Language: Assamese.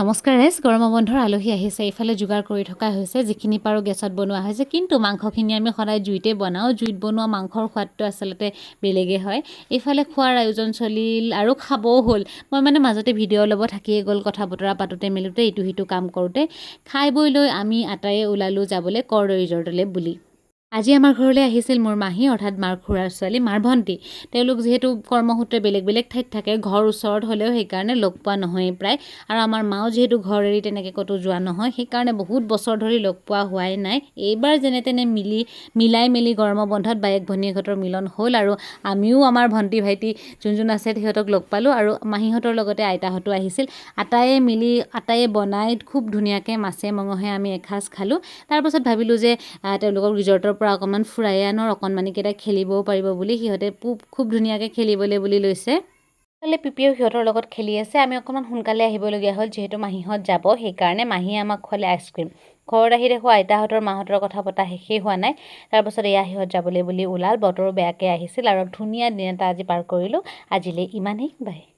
নমস্কাৰ ৰাইজ, গৰম বন্ধৰ আলহী আহিছে। ইফালে যোগাৰ কৰি থকা হৈছে, যিখিনি পাৰোঁ গেছত বনোৱা হৈছে, কিন্তু মাংসখিনি আমি সদায় জুইতে বনাওঁ। জুইত বনোৱা মাংসৰ সোৱাদটো আচলতে বেলেগে হয়। ইফালে খোৱাৰ আয়োজন চলিল আৰু খাবও হ'ল। মই মাজতে ভিডিঅ' ল'ব থাকিয়ে গ'ল, কথা বতৰা পাতোঁতে মেলোঁতে, ইটো সিটো কাম কৰোঁতে। খাই বৈ লৈ আমি আটায়ে ওলালোঁ যাবলৈ কৰদৈ ৰিজৰ্টলৈ বুলি। আজি আমাৰ ঘৰলৈ আহিছিল মোৰ মাহী, অৰ্থাৎ মাৰ খুৰাৰ ছোৱালী, মাৰ ভণ্টি। তেওঁলোক যিহেতু কৰ্মসূত্ৰে বেলেগ বেলেগ ঠাইত থাকে, ঘৰ ওচৰত হ'লেও সেইকাৰণে লগ পোৱা নহয়েই প্ৰায়। আৰু আমাৰ মাও যিহেতু ঘৰ এৰি তেনেকৈ ক'তো যোৱা নহয়, সেইকাৰণে বহুত বছৰ ধৰি লগ পোৱা হোৱাই নাই। এইবাৰ যেনে তেনে মিলাই মেলি গৰমৰ বন্ধত বায়েক ভনীয়েকহঁতৰ মিলন হ'ল, আৰু আমিও আমাৰ ভণ্টি ভাইটি যোন আছে সিহঁতক লগ পালোঁ, আৰু মাহীহঁতৰ লগতে আইতাহঁতো আহিছিল। আটায়ে বনাই খুব ধুনীয়াকৈ মাছে মঙহে আমি এসাঁজ খালোঁ। তাৰপাছত ভাবিলোঁ যে তেওঁলোকক ৰিজৰ্টৰ পৰা অকণমান ফুৰাই আনৰ, অকণমানিকেইটা খেলিবও পাৰিব বুলি। সিহঁতে খুব ধুনীয়াকৈ খেলিবলৈ বুলি লৈছে। পিপিয়েও সিহঁতৰ লগত খেলি আছে। আমি অকণমান সোনকালে আহিবলগীয়া হ'ল, যিহেতু মাহীহঁত যাব। সেইকাৰণে মাহীয়ে আমাক খোৱালে আইচক্ৰীম। ঘৰত আহি দেখোঁ আইতাহঁতৰ মাহঁতৰ কথা পতা শেষেই হোৱা নাই। তাৰপাছত এয়া সিহঁত যাবলৈ বুলি ওলাল। বতৰো বেয়াকৈ আহিছিল আৰু ধুনীয়া দিন এটা আজি পাৰ কৰিলোঁ। আজিলৈ ইমানেই, বাই।